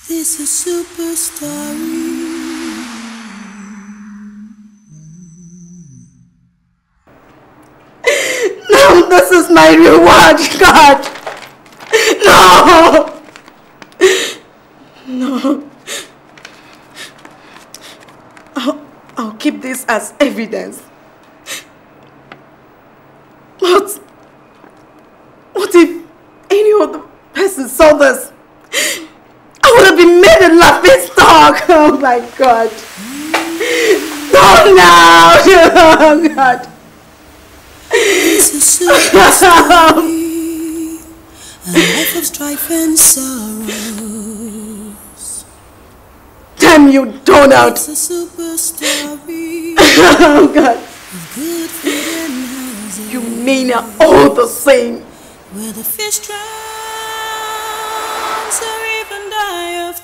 This is Superstory. No, this is my reward, God. No. No. I'll keep this as evidence. But what if any other person saw this? I would have been made a laughing stock. Oh my God. Oh no. Oh God. This is Superstory. A life of strife and sorrows. Damn you, Donald. It's a superstory. Oh God. Good food and housing. You mean are all the same. Where the fish drowns or even die of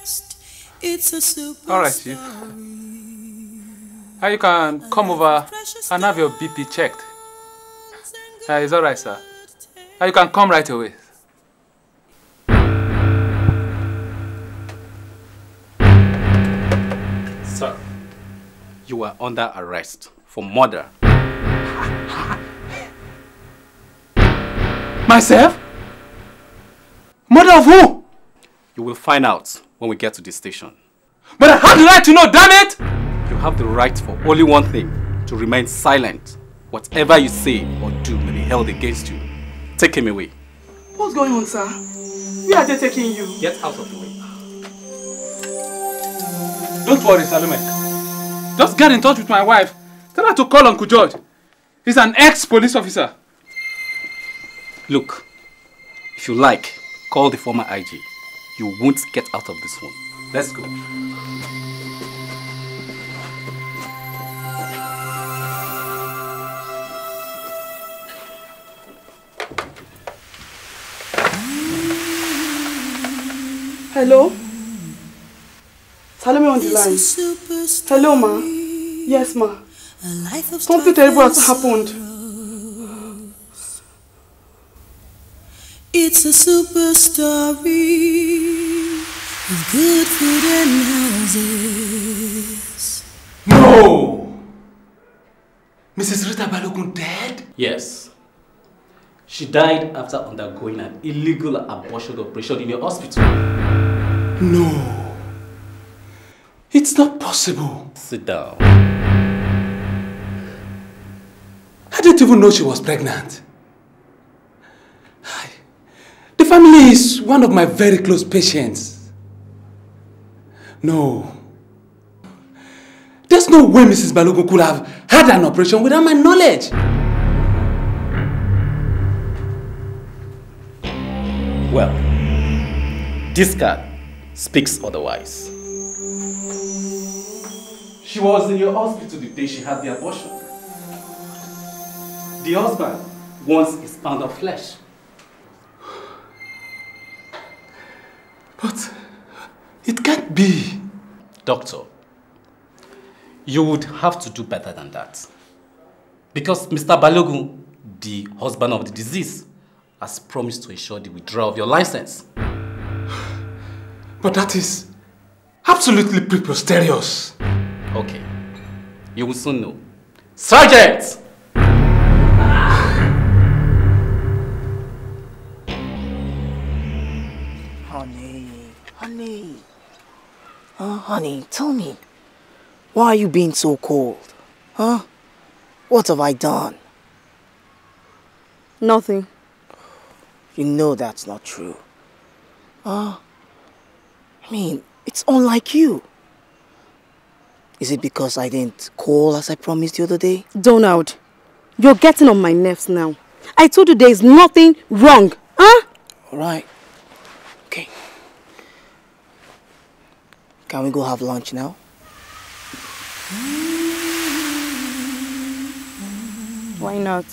thirst. It's a superstory. All right, Chief. You can come over and have your BP checked. It's all right, sir. You can come right away. Sir, you are under arrest for murder. Myself? Murder of who? You will find out when we get to the station. But I have the right to know, damn it! You have the right for only one thing, to remain silent. Whatever you say or do may be held against you. Take him away. What's going on, sir? Where are they taking you? Get out of the way. Don't worry, Salome. Just get in touch with my wife. Tell her to call Uncle George. He's an ex-police officer. Look, if you like, call the former IG. You won't get out of this one. Let's go. Hello? Salome on the line. Hello, ma. Yes, ma. Something terrible has happened. It's a superstory with good food and houses. No! Mrs. Rita Balogun dead? Yes. She died after undergoing an illegal abortion operation in a hospital. No. It's not possible. Sit down. I didn't even know she was pregnant. The family is one of my very close patients. No. There's no way Mrs. Balogun could have had an operation without my knowledge. Well, this card speaks otherwise. She was in your hospital the day she had the abortion. The husband wants his pound of flesh. But it can't be. Doctor, you would have to do better than that. Because Mr. Balogun, the husband of the deceased, has promised to ensure the withdrawal of your license. But that is absolutely preposterous. Okay, you will soon know. Sergeant! Honey, tell me, why are you being so cold? Huh? What have I done? Nothing. You know that's not true. I mean, it's unlike you. Is it because I didn't call as I promised the other day? Donald, you're getting on my nerves now. I told you there is nothing wrong. Huh? Alright. Okay. Can we go have lunch now? Why not?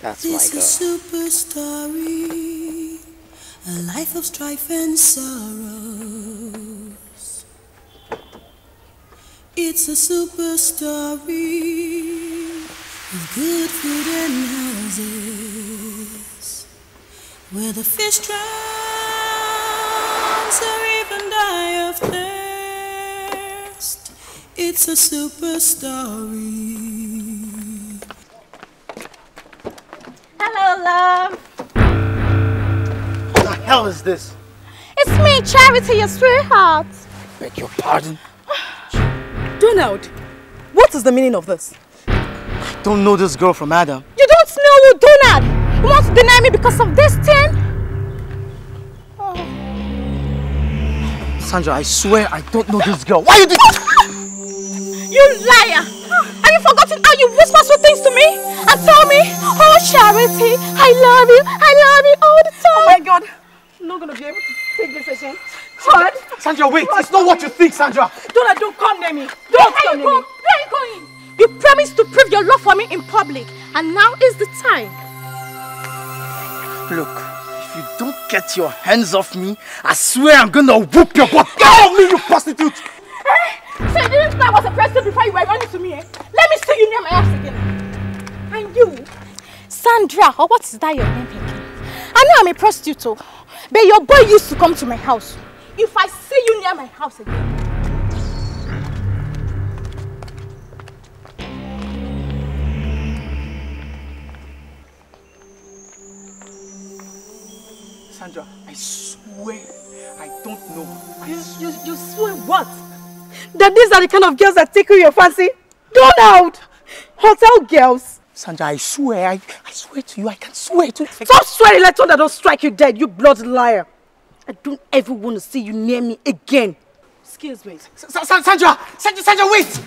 That's my This girl. is superstory, a life of strife and sorrows. It's a superstory with good food and houses, where the fish drown or even die of thirst. It's a super story. Hello, love. What the hell is this? It's me, Charity, your sweetheart. Beg your pardon? Donald, what is the meaning of this? I don't know this girl from Adam. You don't know who, Donald? You want to deny me because of this thing? Sandra, I swear I don't know this girl. Why you do? You liar! Have you forgotten how you whisper sweet things to me? And tell me, oh Charity, I love you all the time. Oh my God, I'm not gonna be able to take this again. What? Sandra, wait! It's not what you think, Sandra! Don't come near me. Don't come near me. Where are you going? You promised to prove your love for me in public, and now is the time. Look, if you don't get your hands off me, I swear I'm gonna whoop your butt. Get off me, you prostitute! So you didn't know I was a prostitute before you were running to me, eh? Let me see you near my house again. And you, Sandra, or what is that your name again? I know I'm a prostitute, too, but your boy used to come to my house. If I see you near my house again. Sandra, I swear I don't know. You swear what? That these are the kind of girls that tickle your fancy? Don't out! Hotel girls. Sandra, I swear to you, I can swear to you. Stop swearing like thunder don't strike you dead, you bloody liar. I don't ever want to see you near me again. Excuse me. Sandra, wait!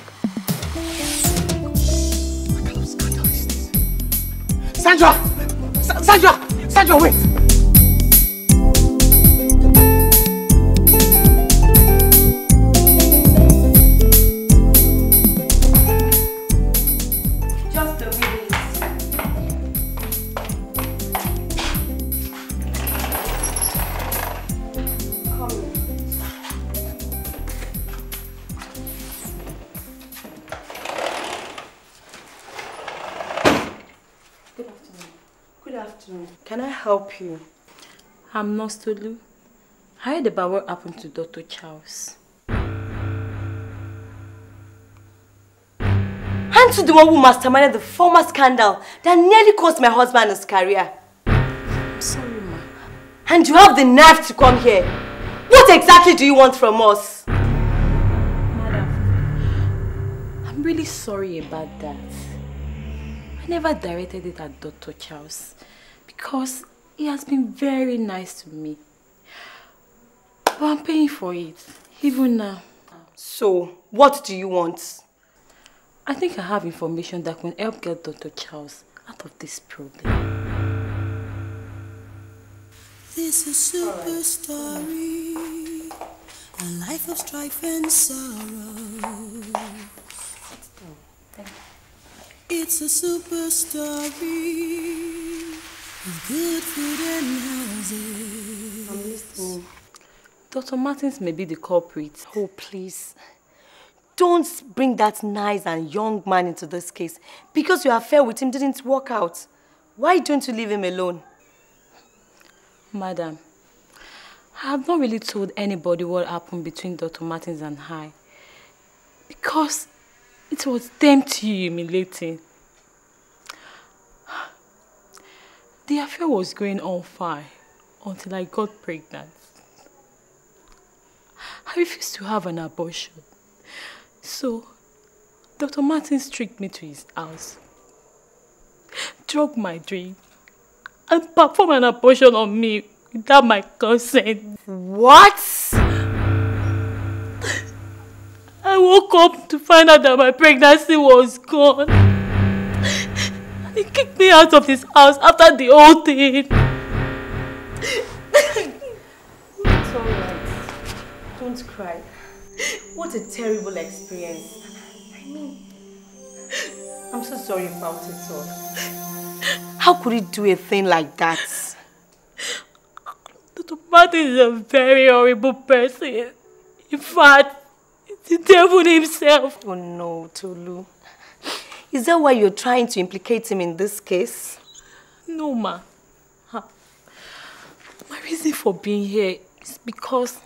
What kind of scandal is this? Sandra, wait! Can I help you? I'm Nurse Tolu. I heard about what happened to Dr. Charles. Aren't you the one who masterminded the former scandal that nearly cost my husband his career? I'm sorry, ma. And you have the nerve to come here. What exactly do you want from us? Madam, I'm really sorry about that. I never directed it at Dr. Charles because he has been very nice to me. But I'm paying for it, even now. So, what do you want? I think I have information that can help get Dr. Charles out of this problem. This is super story, a life of strife and sorrow. It's a super story with good food and houses. I'm listening. Dr. Martins may be the culprit. Oh, please. Don't bring that nice and young man into this case because your affair with him didn't work out. Why don't you leave him alone? Madam, I have not really told anybody what happened between Dr. Martins and I because it was them too humiliating. The affair was going on fine until I got pregnant. I refused to have an abortion. So, Dr. Martins tricked me to his house, drug my drink, and performed an abortion on me without my consent. What? I woke up to find out that my pregnancy was gone. And he kicked me out of his house after the whole thing. It's alright. Don't cry. What a terrible experience. I mean, I'm so sorry about it all. How could he do a thing like that? Dr. Martin is a very horrible person. In fact, it's the devil himself. Oh no, Tolu. Is that why you're trying to implicate him in this case? No, ma. My reason for being here is because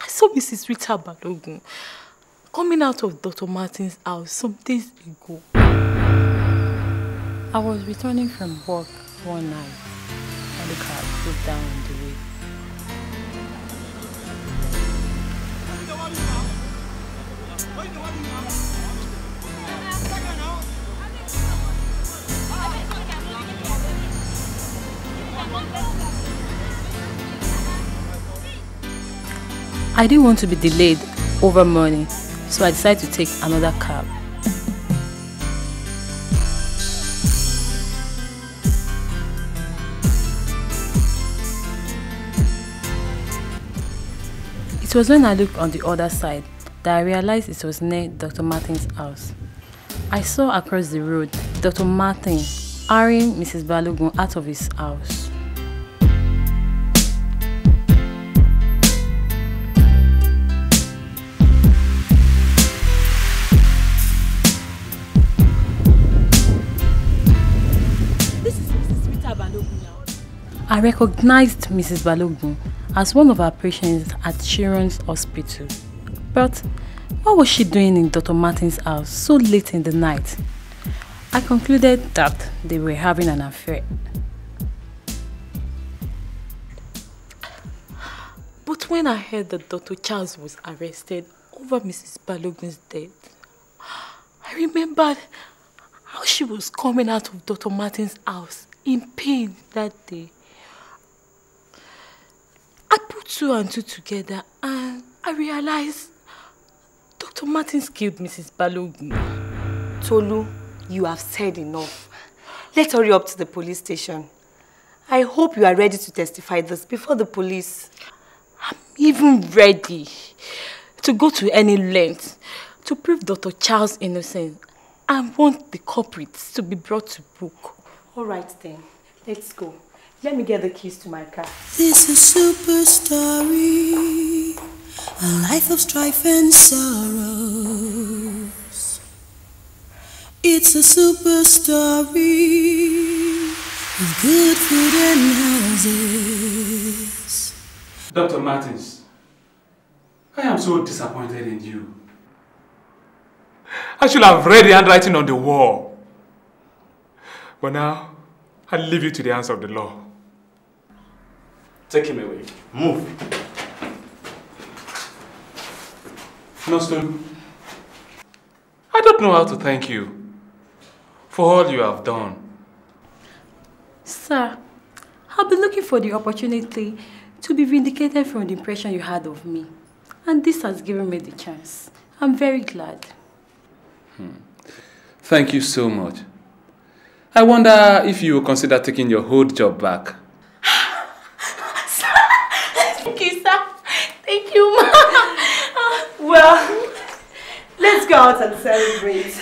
I saw Mrs. Rita Balogun coming out of Dr. Martin's house some days ago. I was returning from work one night and the car broke down on the way. I didn't want to be delayed over money, so I decided to take another cab. It was when I looked on the other side that I realized it was near Dr. Martin's house. I saw across the road Dr. Martin hurrying Mrs. Balogun out of his house. I recognized Mrs. Balogun as one of our patients at Children's Hospital. But what was she doing in Dr. Martin's house so late in the night? I concluded that they were having an affair. But when I heard that Dr. Charles was arrested over Mrs. Balogun's death, I remembered how she was coming out of Dr. Martin's house in pain that day. I put two and two together and I realized Dr. Martins killed Mrs. Balogun. Tolu, you have said enough. Let's hurry up to the police station. I hope you are ready to testify this before the police. I'm even ready to go to any length to prove Dr. Charles' innocence. I want the culprits to be brought to book. All right then, let's go. Let me get the keys to my car. This is Superstory, a life of strife and sorrows. It's a super story with good food and houses. Dr. Martins, I am so disappointed in you. I should have read the handwriting on the wall. But now, I'll leave you to the hands of the law. Take him away. Move. Nostrum, I don't know how to thank you for all you have done. Sir, I've been looking for the opportunity to be vindicated from the impression you had of me. And this has given me the chance. I'm very glad. thank you so much. I wonder if you will consider taking your whole job back. Thank you, sir. Thank you, ma. Well, let's go out and celebrate.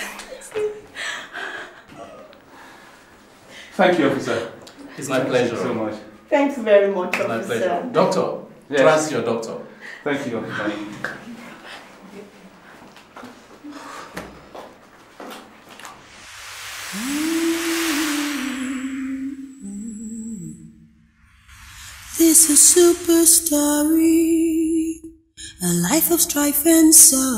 Thank you, officer. It's my pleasure. Thank you so much. Thanks very much, It's my officer. pleasure. Doctor, Yes. trust your doctor. Thank you, officer. This is Superstory, a life of strife and sorrows.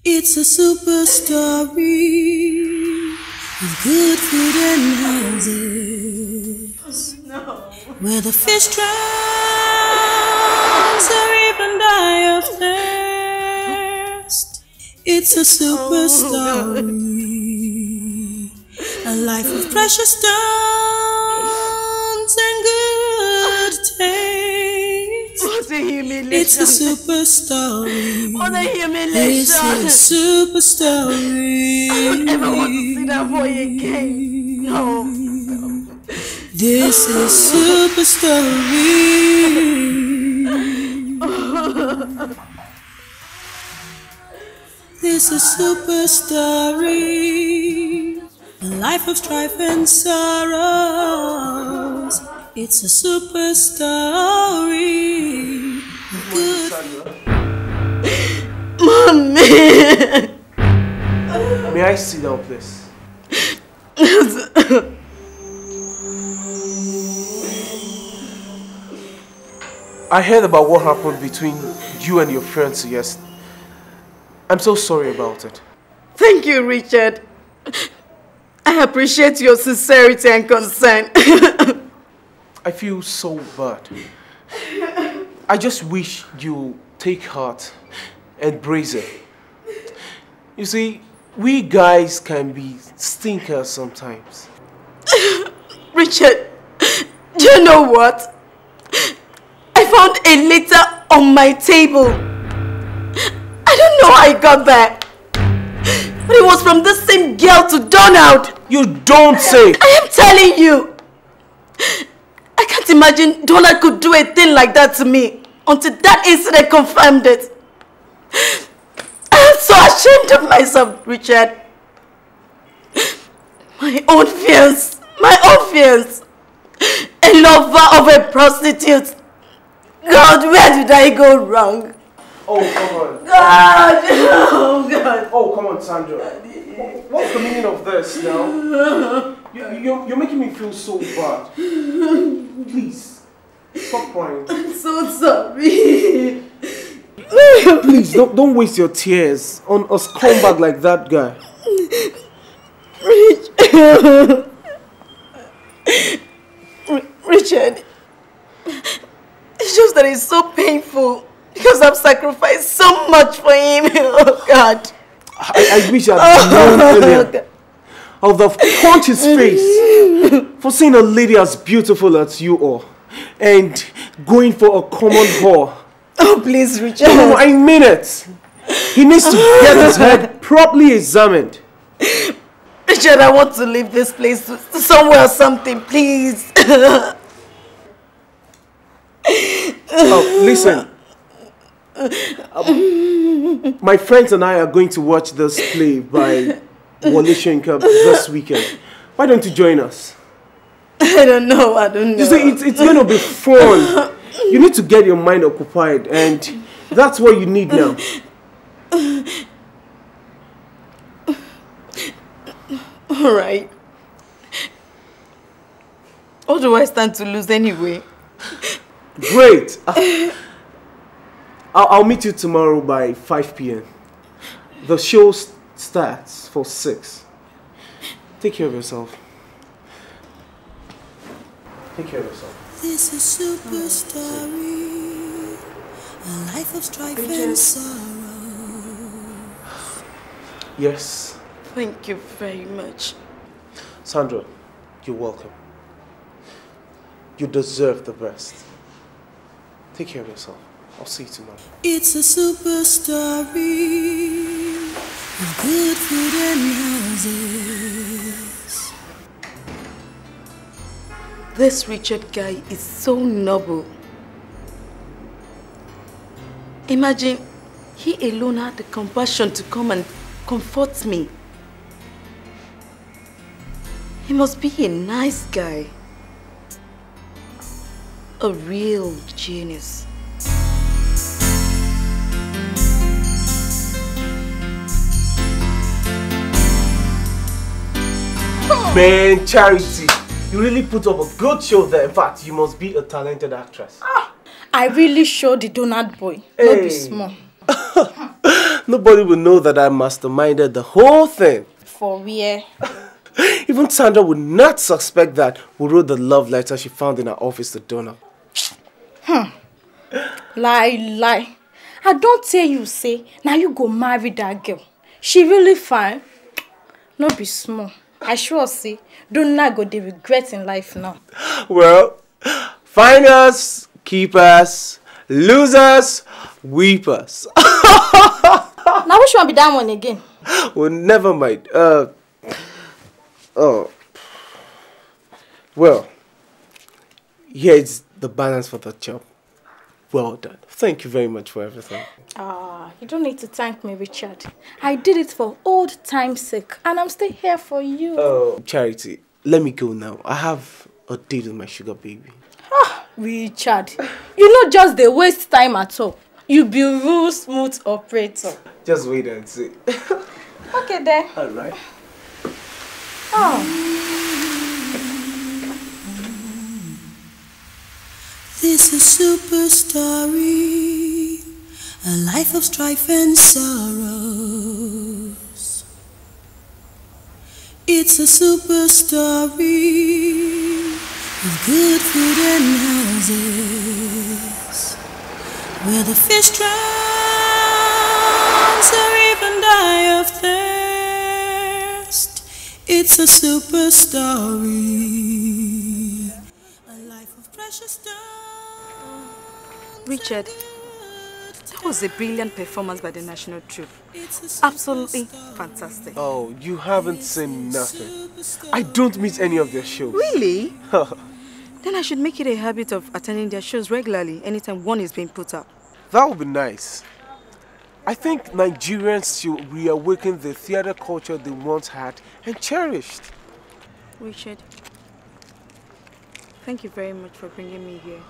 It's a super story with good food and houses. Where the fish drowns or even die of thirst. It's a super story, a life of precious stones and good taste. What a humiliation. It's a super story. What a humiliation. It's a super story. I don't ever want to see that boy again. No. This is Superstory. This is Superstory, a life of strife and sorrows. It's a super story. Good. Mommy! May I sit down, please? I heard about what happened between you and your friends yesterday. I'm so sorry about it. Thank you, Richard. I appreciate your sincerity and concern. I feel so bad. I just wish you take heart and brace it. You see, we guys can be stinkers sometimes. Richard, do you know what? I found a letter on my table. I don't know how I got that. But it was from the same girl to Donald. You don't say. I am telling you. I can't imagine Donald could do a thing like that to me until that incident confirmed it. I am so ashamed of myself, Richard. My own fears. A lover of a prostitute. God, where did I go wrong? Oh, come on. God! Oh, God. Oh, come on, Sandra. What's the meaning of this now? You're making me feel so bad. Please, stop crying. I'm so sorry. Please, don't waste your tears on a scumbag like that guy. Richard, it's just that it's so painful because I've sacrificed so much for him. Oh, God. I wish I'd known earlier. I would have punched his face for seeing a lady as beautiful as you are and going for a common whore. Oh, please, Richard. No, I mean it. He needs to get his head properly examined. Richard, I want to leave this place to somewhere or something, please. Oh, listen. My friends and I are going to watch this play by Wole Soyinka this weekend. Why don't you join us? I don't know. You see, it's going to be fun. You need to get your mind occupied, and that's what you need now. All right. What do I stand to lose anyway? Great. I'll meet you tomorrow by 5 p.m. The show starts for 6. Take care of yourself. Take care of yourself. This is Superstory, a life of strife and sorrow. Yes. Thank you very much. Sandra, you're welcome. You deserve the best. Take care of yourself. I'll see you tomorrow. It's a super story of good food and houses. This Richard guy is so noble. Imagine he alone had the compassion to come and comfort me. He must be a nice guy. A real genius. Man, Charity, you really put up a good show there. In fact, you must be a talented actress. I really showed the donut boy. Not be small. Nobody will know that I masterminded the whole thing. For where? Even Sandra would not suspect that we wrote the love letter she found in her office to Donald. Lie. I don't tell you, say, now you go marry that girl. She really fine. Not be small. I sure say, don't not go the regret in life now. Well, finders, keepers, losers, weepers. Now which one be that one again? Well, never mind. Well, here's the balance for the job. Well done. Thank you very much for everything. You don't need to thank me, Richard. I did it for old time's sake, and I'm still here for you. Oh, Charity, let me go now. I have a date with my sugar baby. Richard, you not just the waste time at all. You be real smooth operator. Just wait and see. Okay then. All right. This is super story, a life of strife and sorrows. It's a super story of good food and houses, where the fish drowns or even die of thirst. It's a super story, a life of precious stone. Richard, that was a brilliant performance by the national troupe. Absolutely fantastic. Oh, you haven't seen nothing. I don't miss any of their shows. Really? Then I should make it a habit of attending their shows regularly anytime one is being put up. That would be nice. I think Nigerians should reawaken the theater culture they once had and cherished. Richard, thank you very much for bringing me here.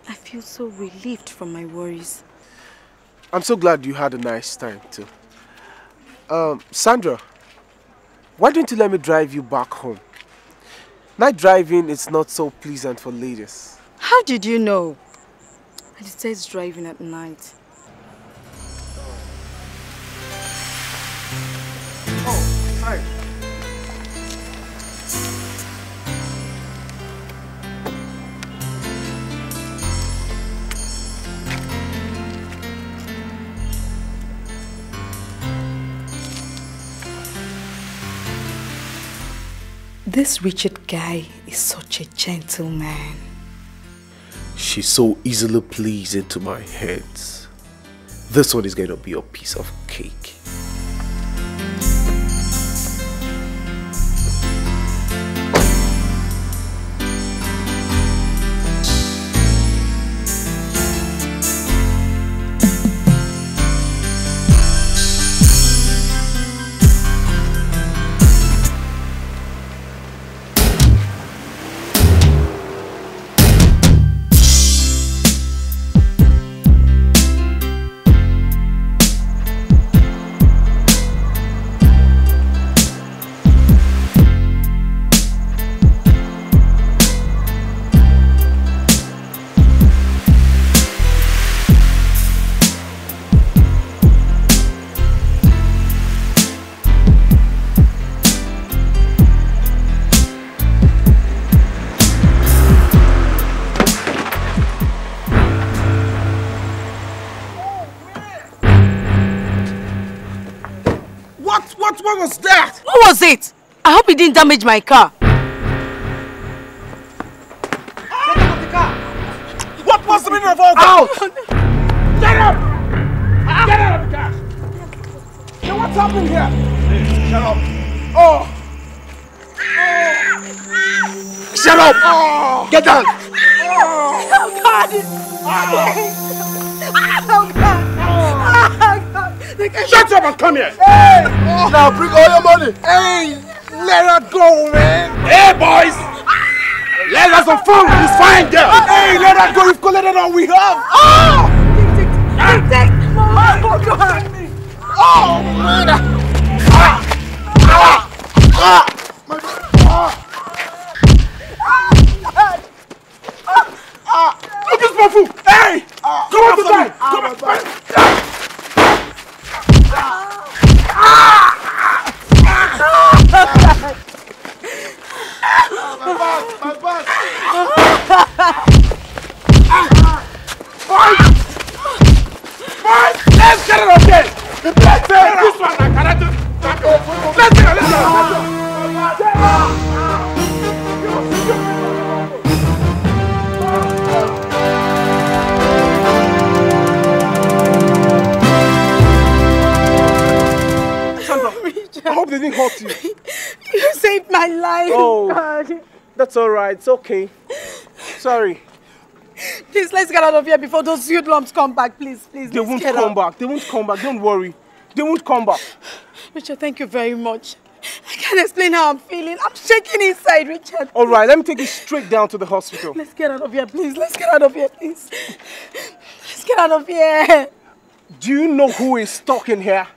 I feel so relieved from my worries. I'm so glad you had a nice time too. Sandra, why don't you let me drive you back home? Night driving is not so pleasant for ladies. How did you know? I detest driving at night. Oh, hi. This Richard guy is such a gentleman. She's so easily pleasing to my hands. This one is going to be a piece of cake. What was that? What was it? I hope it didn't damage my car. Get out of the car! What was the meaning of all that? Out! Get up! Get out of the car! Now what's happening here? Hey, shut up! Oh! Shut up! Oh. Get down! Oh, God! Oh, God! Shut up and come here! Hey! Oh. Now bring all your money! Hey! Let her go, man! Hey, boys! Let her some fun with this fine girl! Hey, let her go! We've collected all we have! Oh! Take! Oh, God! Oh, man! Look at this fool! Hey! Come on, die! Come on! My back! Let's get it okay! Let's get this one! Let's get it! I hope they didn't hurt you. You saved my life. Oh, God. That's all right. It's okay. Sorry. Please, let's get out of here before those hoodlums come back. Please, please. They won't come back. They won't come back. Don't worry. They won't come back. Richard, thank you very much. I can't explain how I'm feeling. I'm shaking inside, Richard. All right, let me take you straight down to the hospital. Let's get out of here, please. Let's get out of here, please. Let's get out of here. Do you know who is stuck in here?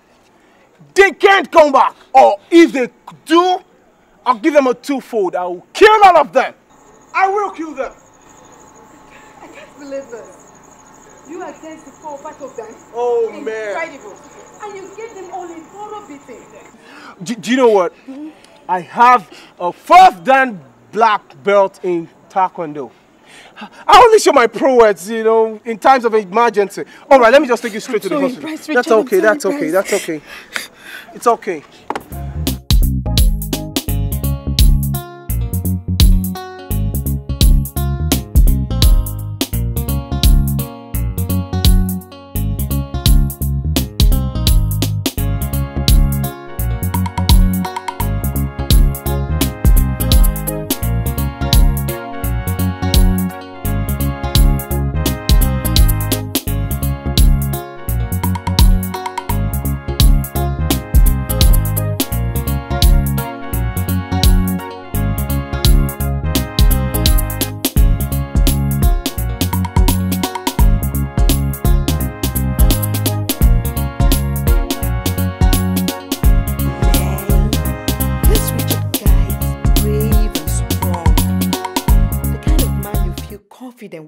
They can't come back. Or if they do, I'll give them a twofold. I will kill all of them. I will kill them. I believe this. You against the 4 or 5 of them. Oh, man. Incredible. And you gave them all a thorough beating. Do you know what? I have a 4th dan black belt in Taekwondo. I only show my prowess, you know, in times of emergency. All right, let me just take you straight to the hospital. Bryce, That's okay, that's okay, that's okay. It's okay.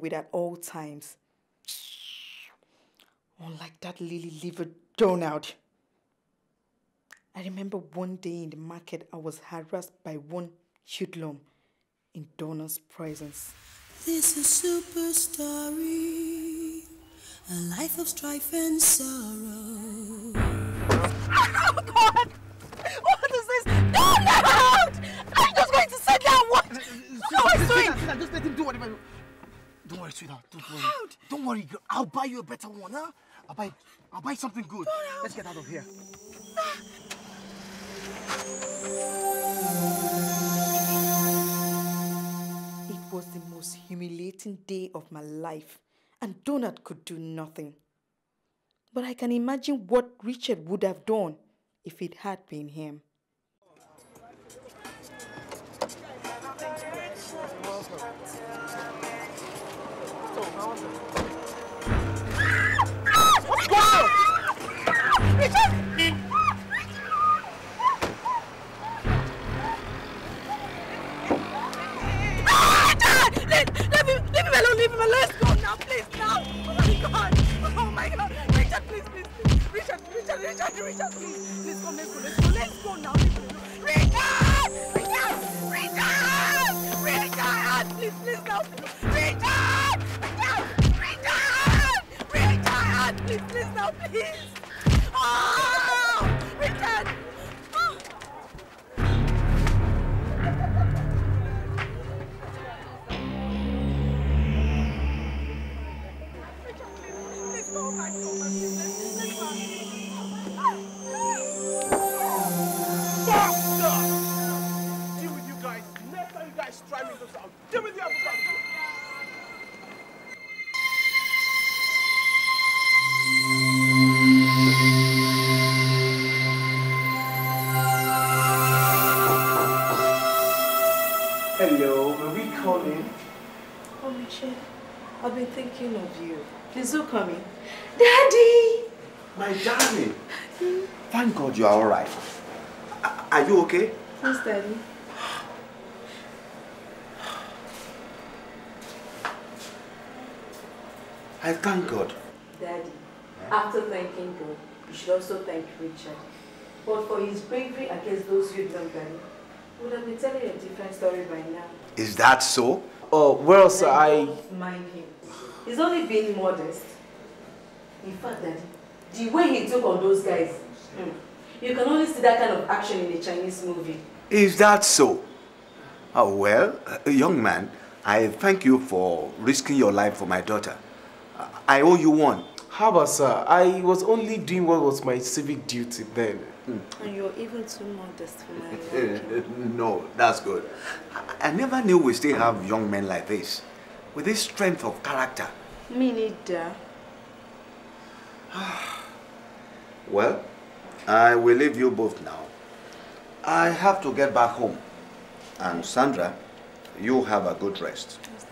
With at all times. Unlike that lily-livered Donald. I remember one day in the market I was harassed by one hoodlum in Donald's presence. This is Superstory, a life of strife and sorrow. Oh God! What is this? Donald! I'm just going to sit down. What? What are you doing? Just let him do whatever. Don't worry, sweetheart. Don't worry. Don't worry, girl. I'll buy you a better one, huh? I'll buy something good. Let's get out of here. It was the most humiliating day of my life, and Donald could do nothing. But I can imagine what Richard would have done if it had been him. What's going on? Richard! Leave him alone, leave him alone. Let's go now, please, now. Oh my God. Richard, please. Richard, please. Please come, let's go now. Richard, please, now. Richard, please, now, please. Oh, Richard. Deal with you guys. Next time you guys try me this out, deal with the other side. Hello, may we call in? Oh, Richard, I've been thinking of you. Please do come in. Daddy! My darling, thank God you are all right. Are you okay? Yes, Daddy. I thank God. Daddy, after thanking God, you should also thank Richard. But for his bravery against those who don't Daddy, we would have been telling a different story by now. Is that so? Oh, well, sir, Don't mind him. He's only being modest. In fact, Daddy, the way he took on those guys, you can only see that kind of action in a Chinese movie. Is that so? Oh, well, young man, I thank you for risking your life for my daughter. I owe you one. how about, sir? I was only doing what was my civic duty then. And you're even too modest for my liking. No, that's good. I never knew we still have young men like this, with this strength of character. Me neither. Well, I will leave you both now. I have to get back home. And Sandra, you have a good rest. Yes,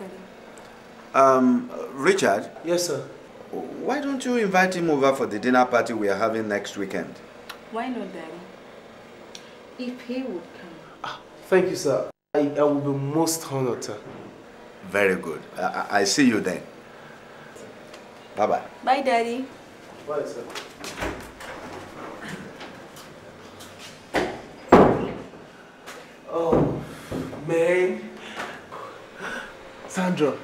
Daddy. Richard? Yes, sir. Why don't you invite him over for the dinner party we are having next weekend? Why not, Daddy? If he would come. Thank you, sir. I will be most honored, sir. Very good. I see you then. Bye-bye. Bye, Daddy. Bye, sir. Oh, man. Sandra,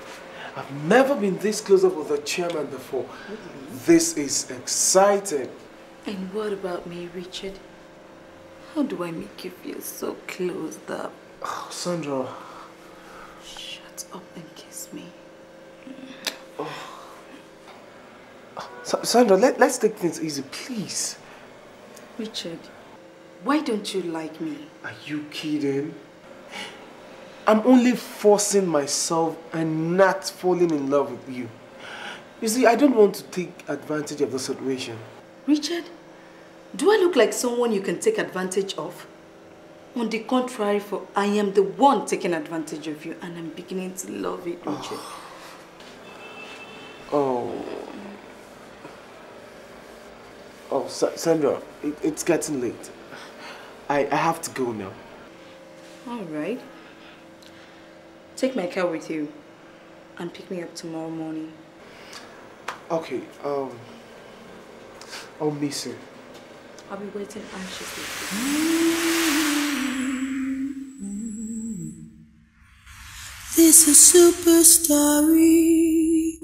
I've never been this close up with a chairman before. This is exciting. And what about me, Richard? How do I make you feel so closed up? Oh, Sandra. Shut up and kiss me. Oh. Sandra, let's take things easy, please. Richard, why don't you like me? Are you kidding? I'm only forcing myself and not falling in love with you. You see, I don't want to take advantage of the situation. Richard, do I look like someone you can take advantage of? On the contrary, for I am the one taking advantage of you, and I'm beginning to love it, Richard. Oh, Sandra, it's getting late. I have to go now. All right. Take my car with you and pick me up tomorrow morning. Okay, I'll miss you. I'll be waiting anxiously. This is Superstory,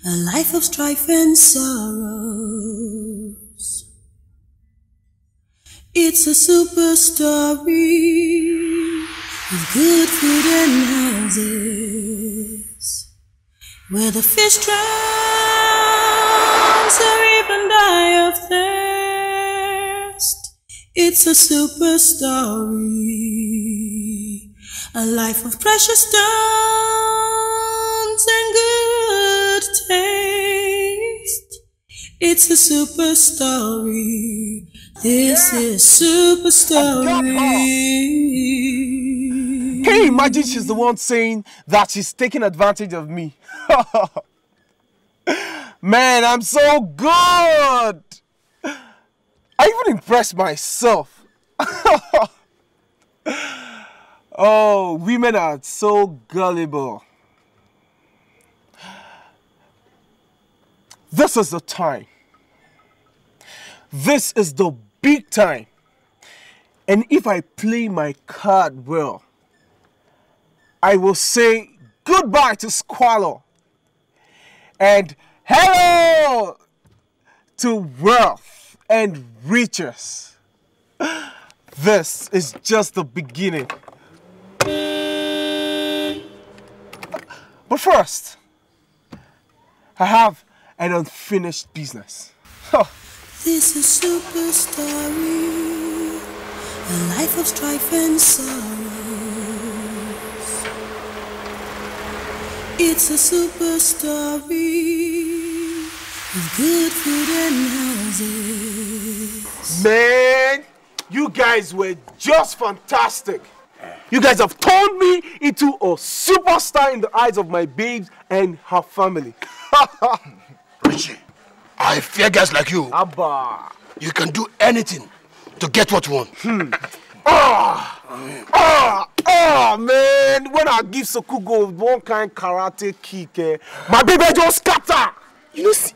a life of strife and sorrows. It's a super story with good food and houses, where the fish drowns or even die of thirst. It's a super story, a life of precious stones and good taste. It's a super story. This is Superstory. Can you imagine she's the one saying that she's taking advantage of me? Man, I'm so good! I even impressed myself. Oh, women are so gullible. This is the time. This is the big time. And if I play my card well, I will say goodbye to squalor and hello to wealth and riches. This is just the beginning. But first, I have an unfinished business. This is Superstory, a life of strife and sorrows. It's a super story of good food and houses. Man, you guys were just fantastic. You guys have turned me into a superstar in the eyes of my babes and her family. Richie, I fear guys like you. Abba. You can do anything to get what you want. Man, when I give Sokugo one kind karate kick, my baby just scatter. You know, see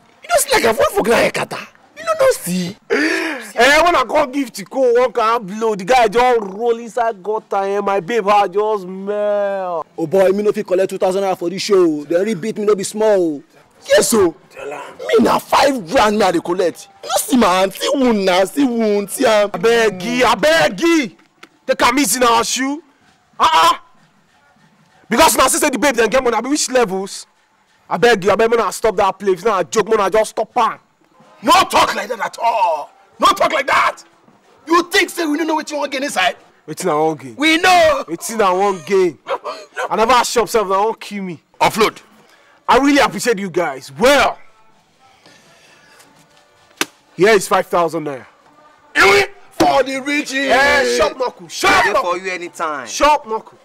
like I want for Grand Kata. You know, see. When I go give Tico one kind blow, the guy just roll inside gutter and my baby just melt. Oh boy, me no fit collect 2,000 naira for this show. They already beat me, no be small. Yes, so. Me na 5 grand me I dey collect. You know, see man, see wound now, see wound, see am. I beg you. They can miss in our shoe. Because now say the babe then get money, I be which levels? I beg you, now stop that play. If now a joke, man, I just stop on. No talk like that at all. No talk like that. You think say we don't know what you want to get inside? It's in our own game. We know. It's in our own game. I never shop self, they won't kill me. Offload. I really appreciate you guys. Well, here is 5,000 naira. For the riches. Hey, shop knuckle. Shop knuckle. For you anytime. Shop knuckle.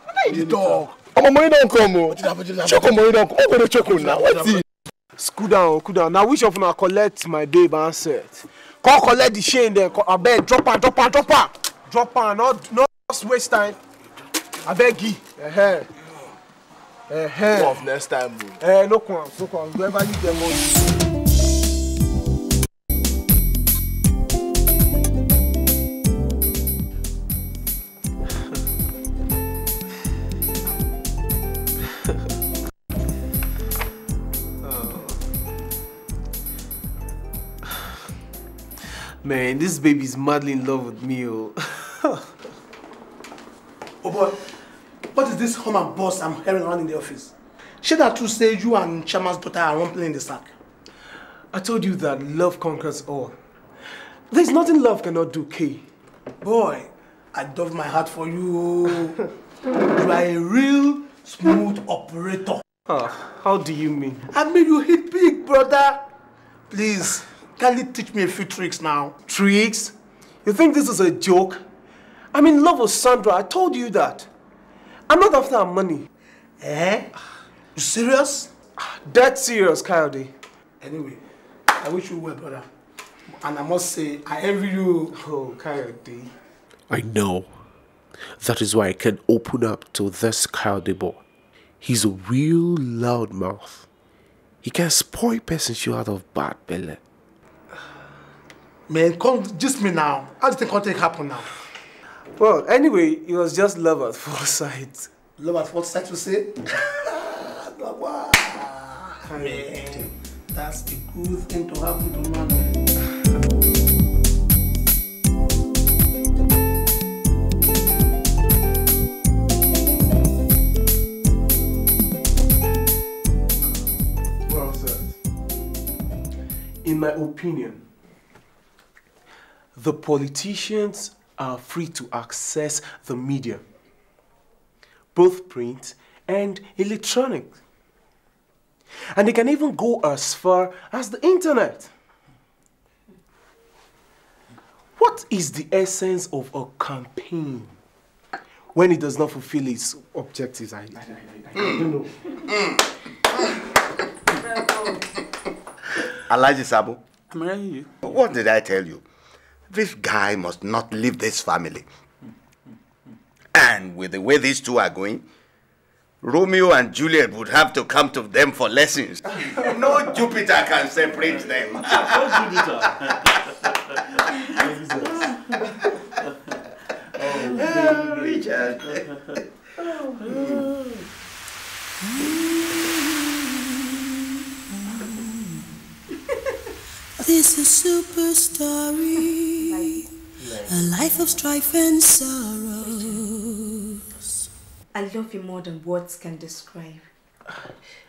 What the dog? My money don't come. Check on money don't come. I'm going to check on now. What's it? Cool down. Now which of you collect my babe and set? Come collect the chain then. I beg, drop her. Not waste time. I beg you. Off next time. No come. Whoever you get money. Man, this baby's madly in love with me, oh. Oh boy, what is this hum and boss I'm hearing around in the office? Should that true say you and Chama's daughter are one playing the sack? I told you that love conquers all. There's nothing love cannot do, K. Boy, I dove my heart for you. You are a real smooth operator. How do you mean? I mean you hit big, brother. Please, can you teach me a few tricks now? Tricks? You think this is a joke? I'm in love with Sandra, I told you that. I'm not after her money. Eh? You serious? Dead serious, Coyote. Anyway, I wish you well, brother. And I must say, I envy you. Oh, Coyote. I know. That is why I can open up to this Coyote boy. He's a real loudmouth. He can spoil person show out of bad belly. Man, come just me now. How do you think something happen now? Well, anyway, it was just love at first sight. Love at first sight, you say? Man, that's a good thing to happen to man. Well said. In my opinion, the politicians are free to access the media, both print and electronic. And they can even go as far as the internet. What is the essence of a campaign when it does not fulfill its objectives? I don't know. Alaji Sabo, I'm hearing you. what did I tell you? This guy must not leave this family. And with the way these two are going, Romeo and Juliet would have to come to them for lessons. No Jupiter can separate them. Richard. This is Superstory, a life of strife and sorrows. I love you more than words can describe.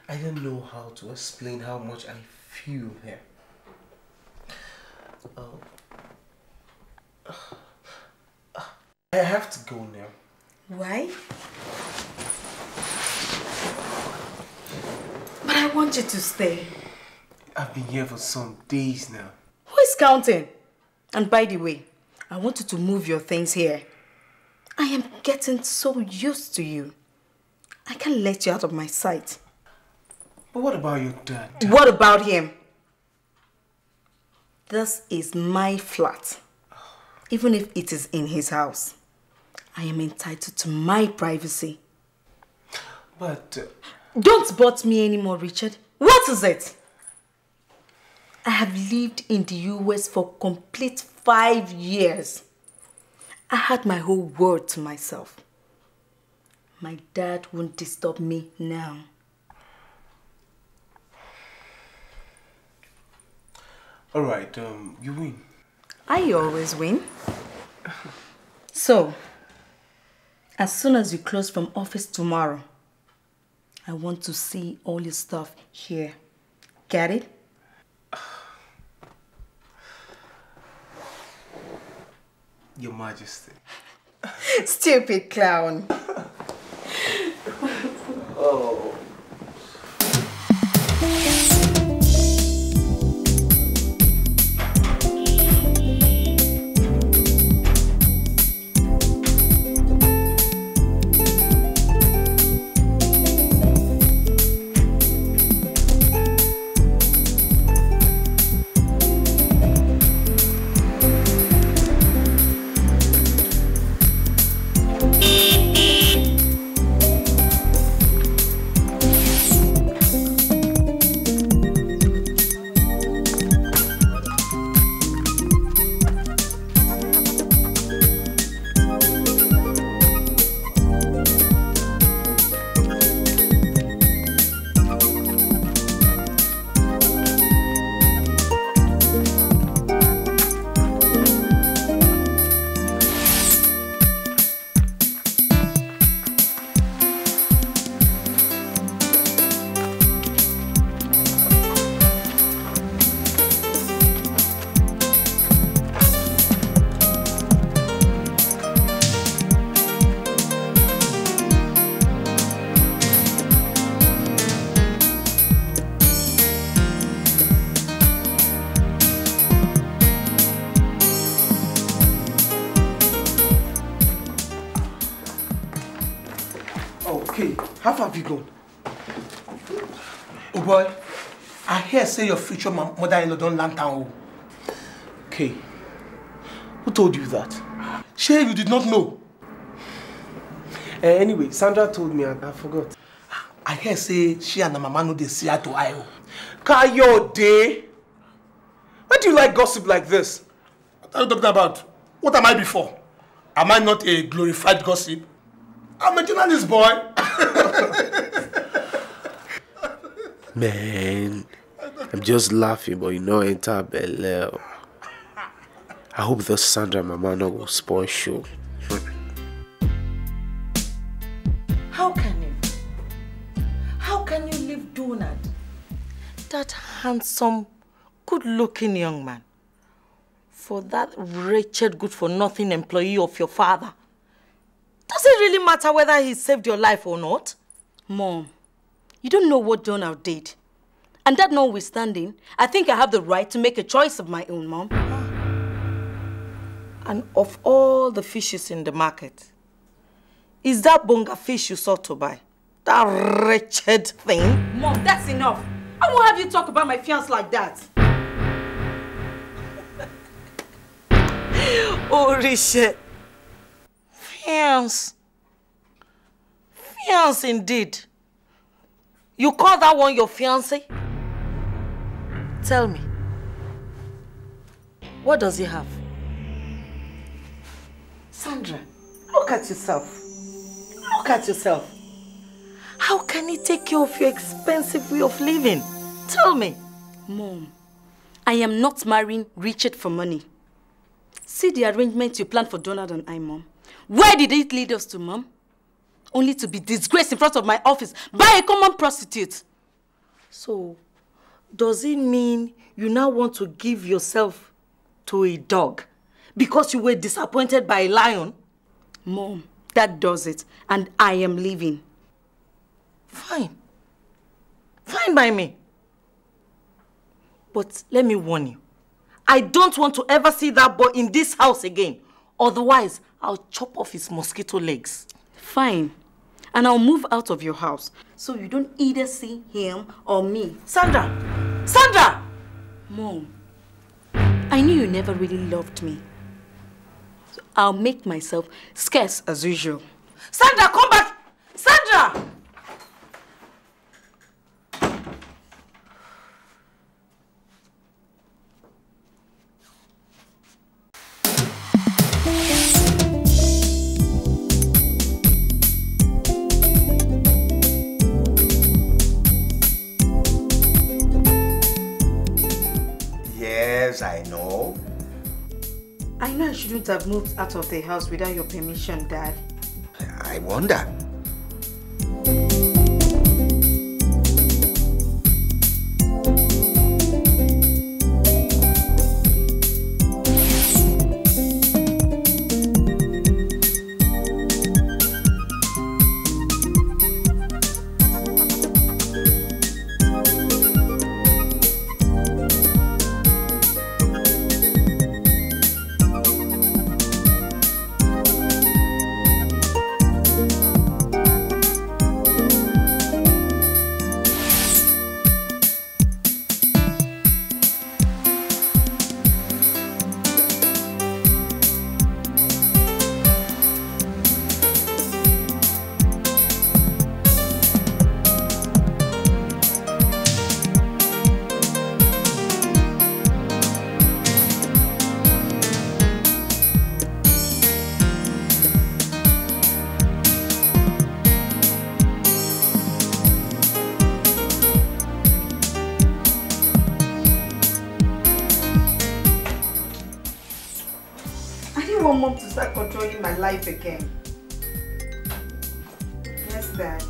I don't know how to explain how much I feel here. I have to go now. Why? But I want you to stay. I've been here for some days now. Who is counting? And by the way, I want you to move your things here. I am getting so used to you. I can't let you out of my sight. But what about your dad? What about him? This is my flat. Even if it is in his house, I am entitled to my privacy. But... Don't butt me anymore, Richard. What is it? I have lived in the US for complete 5 years. I had my whole world to myself. My dad won't disturb me now. Alright, you win. I always win. So, as soon as you close from office tomorrow, I want to see all your stuff here. Get it? Your Majesty. Stupid clown. Oh. How far have you gone? Oh boy, I hear say your future mother-in-law don't land town. Okay. Who told you that? Shay, you did not know. Anyway, Sandra told me, I forgot. I hear say she and her mama know they see her to Io. Kayode! Why do you like gossip like this? What are you talking about? What am I before? Am I not a glorified gossip? I'm a journalist, boy. Man, I'm just laughing, but you know, enter Belle. I hope the Sandra mama no will spoil show. How can you leave Donald, that handsome, good-looking young man, for that wretched, good-for-nothing employee of your father? Does it really matter whether he saved your life or not? Mom, you don't know what Donald did. And that notwithstanding, I think I have the right to make a choice of my own, Mom. And of all the fishes in the market, is that bonga fish you sought to buy? That wretched thing? Mom, that's enough. I won't have you talk about my fiancé like that. Oh, Richard. Fiancé. Fiancé indeed. You call that one your fiancé? Tell me. What does he have? Sandra, look at yourself. Look at yourself. How can he take care of your expensive way of living? Tell me. Mom, I am not marrying Richard for money. See the arrangement you planned for Donald and I, Mom. Where did it lead us to, Mom? Only to be disgraced in front of my office by a common prostitute. So, does it mean you now want to give yourself to a dog because you were disappointed by a lion? Mom, that does it, and I am leaving. Fine. Fine by me. But let me warn you. I don't want to ever see that boy in this house again. Otherwise, I'll chop off his mosquito legs. Fine. And I'll move out of your house so you don't either see him or me. Sandra! Sandra! Mom, I knew you never really loved me. So I'll make myself scarce as usual. Sandra, come back! Sandra! Yes, I know. I know I shouldn't have moved out of the house without your permission, Dad. I wonder. Mom to start controlling my life again. Yes, Dad.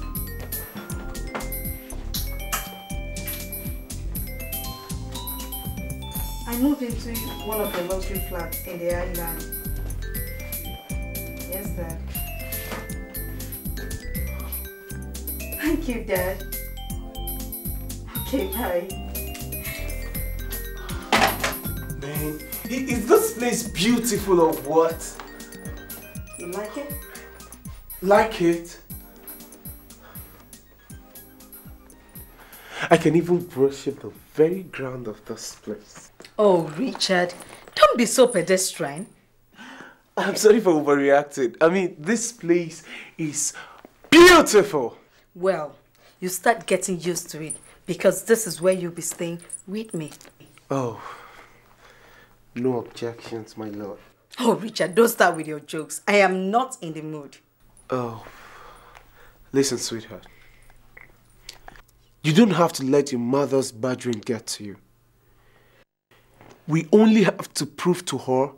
I moved into one of the luxury flats in the island. Yes, Dad. Thank you, Dad. Okay, bye. Man, is this place beautiful or what? You like it? Like it? I can even worship the very ground of this place. Oh, Richard, don't be so pedestrian. I'm sorry for overreacting. I mean, this place is beautiful. Well, you start getting used to it because this is where you'll be staying with me. Oh, no objections, my lord. Oh, Richard, don't start with your jokes. I am not in the mood. Oh, listen, sweetheart. You don't have to let your mother's badgering get to you. We only have to prove to her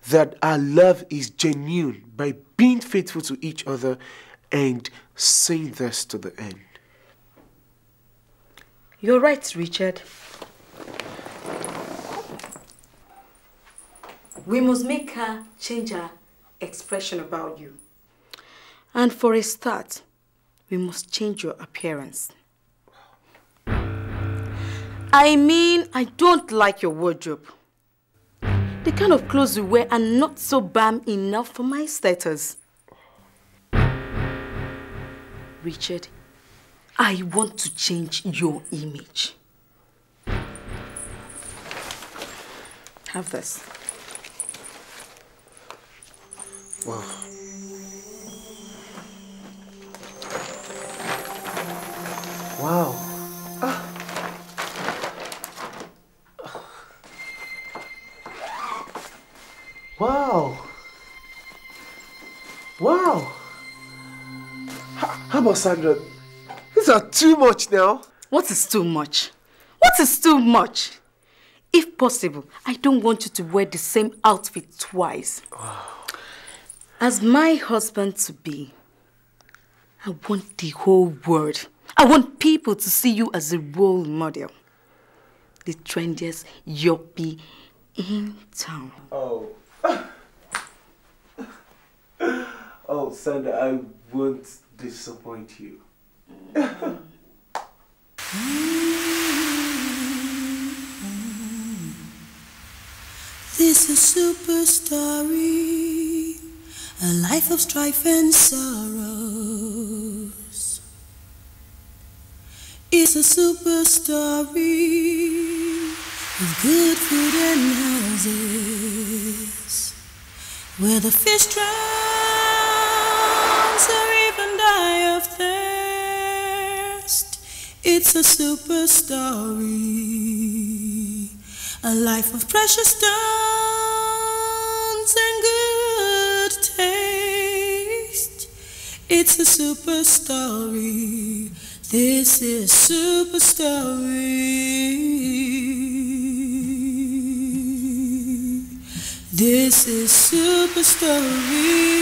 that our love is genuine by being faithful to each other and saying this to the end. You're right, Richard. We must make her change her expression about you. And for a start, we must change your appearance. I mean, I don't like your wardrobe. The kind of clothes you wear are not so balm enough for my status. Richard, I want to change your image. Have this. Wow. Wow. Wow. Wow. How about Sandra? These are too much now. What is too much? What is too much? If possible, I don't want you to wear the same outfit twice. As my husband-to-be, I want the whole world. I want people to see you as a role model. The trendiest yuppie in town. Oh. Oh, Sandra, I won't disappoint you. This is Superstory, a life of strife and sorrows. It's a super story with good food and houses, where the fish drowns or even die of thirst. It's a super story, a life of precious stones and good taste. It's a super story. This is Superstory. This is Superstory.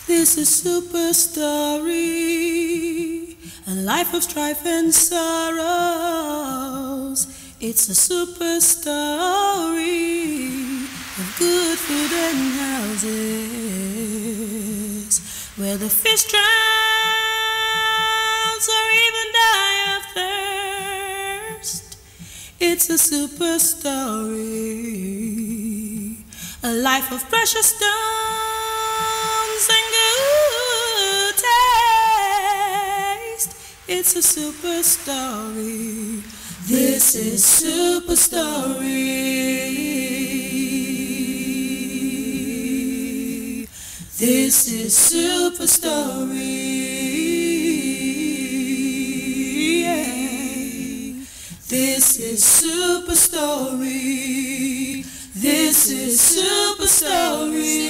This is Superstory, a life of strife and sorrows. It's a super story of good food and houses, where the fish drowns or even die of thirst. It's a super story, a life of precious stones and good taste. It's a super story. This is Superstory. This is Superstory. Yeah. This is Superstory. This is Superstory.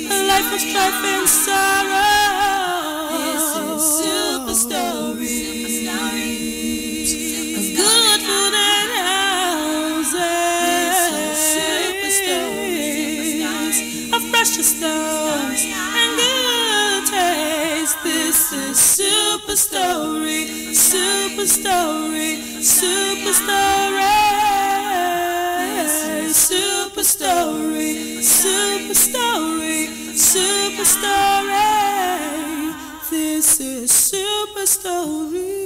A life of strife and sorrow. This is Superstory. Of good food and houses. Of precious stones and good taste. This is Superstory. Superstory. Superstory. Superstory, Superstory, Superstory. This is Superstory.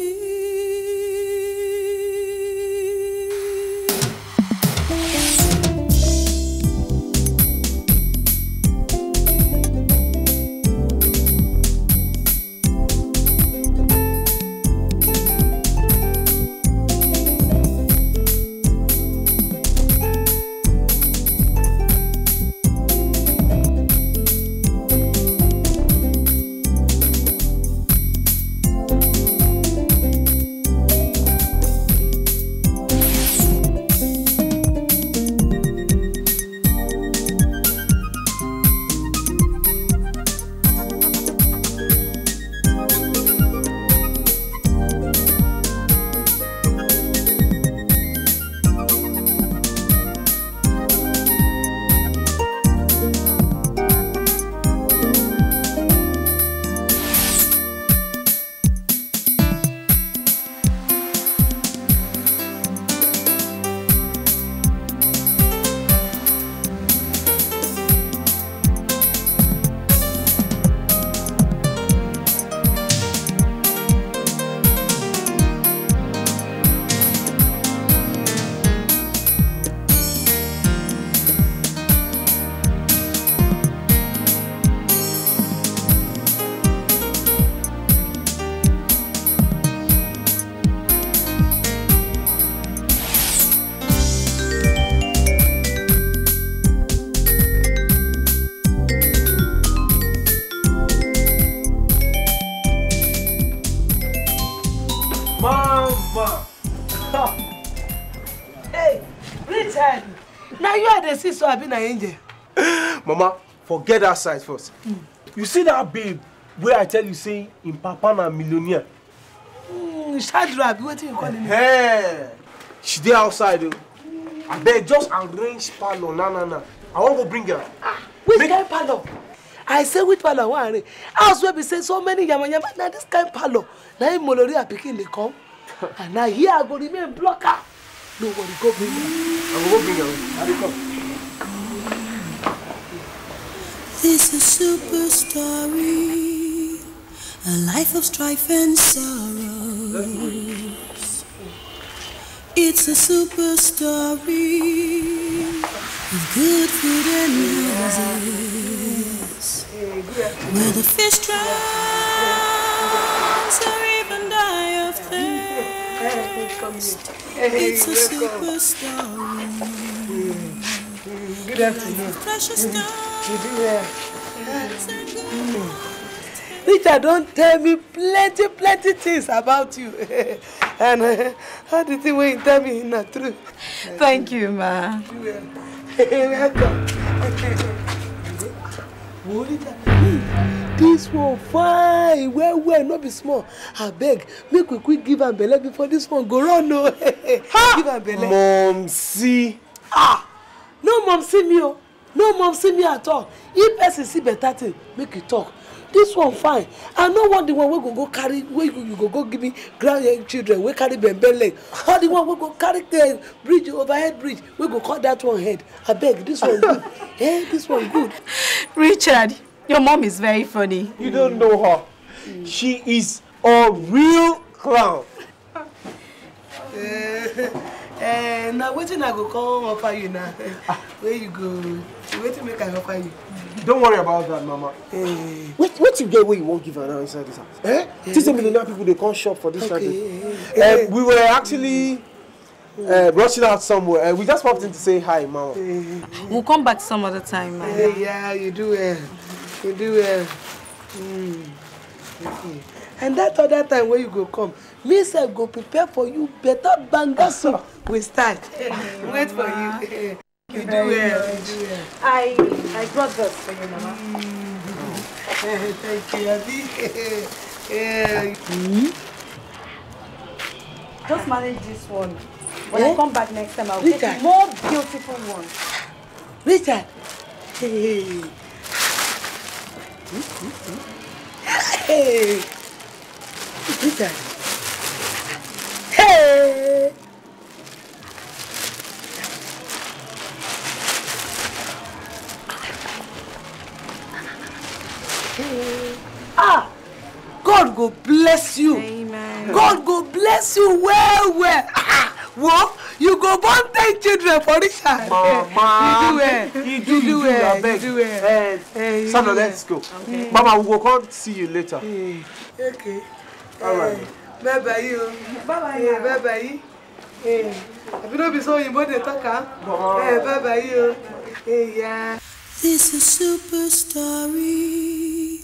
Richard, now you are the sister of an angel. Mama, forget that side first. You see that babe where I tell you say in Papa na millionaire? Shadrach, what you call him? Hey, she there outside. I beg just arrange parlor. Nah. I want to bring her. Which kind parlor? I say which parlor? Why? As we be say so many yama. Now this kind parlor. Now him Moloria picking they come, and now here I go remain blocker. Nobody go bring her. I will go bring her. I will come. This is Superstory, a life of strife and sorrows. It's a super story of good food and houses, where the fish drowns or even die of thirst. It's a super story. Good afternoon. Precious stone. You do well. Richard, don't tell me plenty things about you. And how did you wait tell me not true? Thank you, ma. Welcome. This one fine, well, not be small. I beg, make we quick give am belle before this one go run. No, give am belle. Mom, see. No, mom, see me. Oh. No, mom, see me at all. If person see better thing, make you talk. This one fine. I no want the one we go carry, where you go give me grandchildren, we carry bembe leg. Or the one we go carry the bridge, overhead bridge, we go cut that one head. I beg, this one good. This one good. Richard, your mom is very funny. You don't know her. She is a real clown. Now waiting I go come offer you now. Where you go? Wait to make I offer you. Don't worry about that, Mama. What you get where you won't give her now inside this house? These millionaire people they come shop for this Saturday. We were actually rushing out somewhere. We just popped in to say hi, Mama. We'll come back some other time, man. Yeah, you do well. You do well. Okay. And that other time when you go come, me say go prepare for you better banga soup. We start. Wait for you. You do well. You do well. I brought this for you, Mama. Thank you, Abby. Just manage this one. When I come back next time, I'll get more beautiful ones. Richard. Hey. Richard. Hey. God go bless you. Amen. God go bless you well. What? You go born 10 children for Richard. Mama, you do well. Sandra, let's go. Okay. Mama, we will come see you later. Okay. All right. Bye-bye you. Bye-bye. Bye-bye. If you don't be so you want to talk, bye-bye you. Yeah. This is Superstory,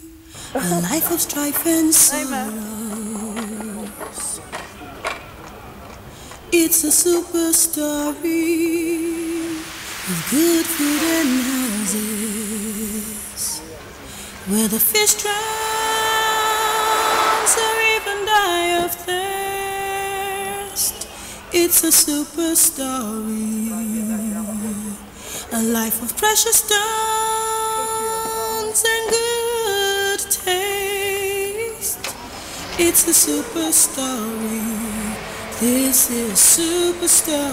a life of strife and sorrows. It's a super story of good food and houses, where the fish drowns or even die of thirst. It's a super story, a life of precious stones and good taste. It's a super story. This is Superstory.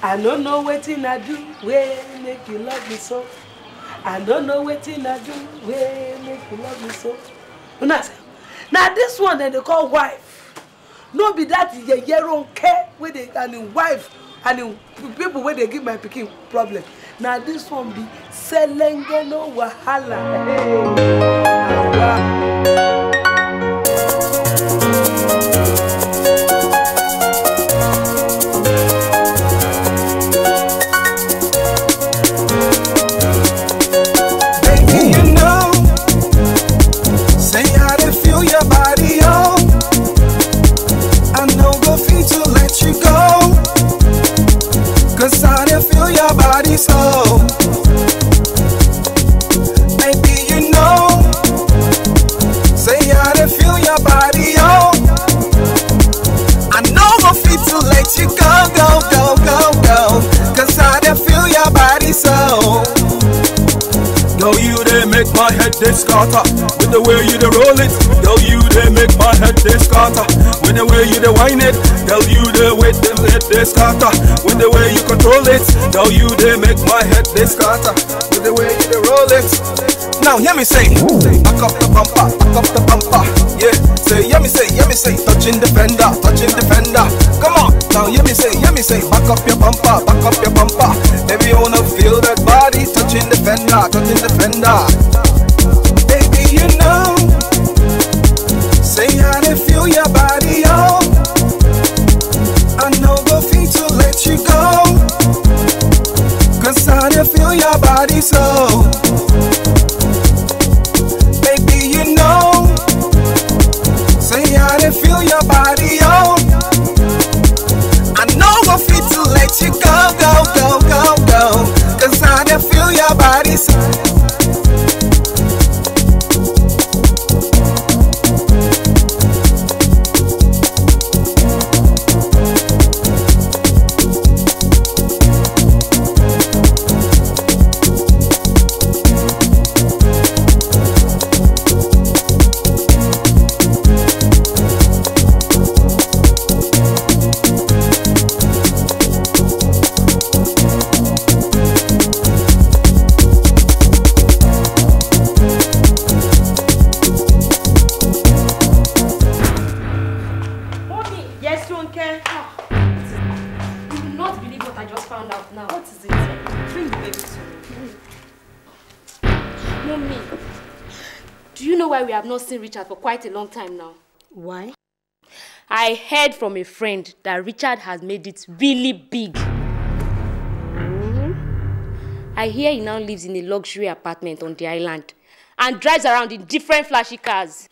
I don't know what I do, where make you love me so. I don't know what I do, where make you love me so. Now this one that they call wife. No be that is a year on care where they and in wife and in people where they give my picking problem. Now this one be Selengeno Wahala. Say how to feel your body, oh. I know. make my head they scatter. With the way you they roll it, girl, you they make my head they scatter. With the way you they whine it, girl, you they wait them head they scatter. With the way you control it, girl, you they make my head they scatter. With the way you they roll it. Now hear me say, back up the bumper, back up the bumper. Yeah, say, hear me say, touching the fender, touching the fender. Come on, now hear me say, back up your bumper, back up your bumper. Baby, you wanna feel that body, touching the fender, touching the fender. Baby, you know, say how they feel your body, oh. I know the feet to let you go, 'cause how they feel your body so. Baby, you know, say how they feel your body, oh. I know the feet to let you go, go, go, go, go, 'cause how they feel your body so. We have not seen Richard for quite a long time now. Why? I heard from a friend that Richard has made it really big. I hear he now lives in a luxury apartment on the island and drives around in different flashy cars.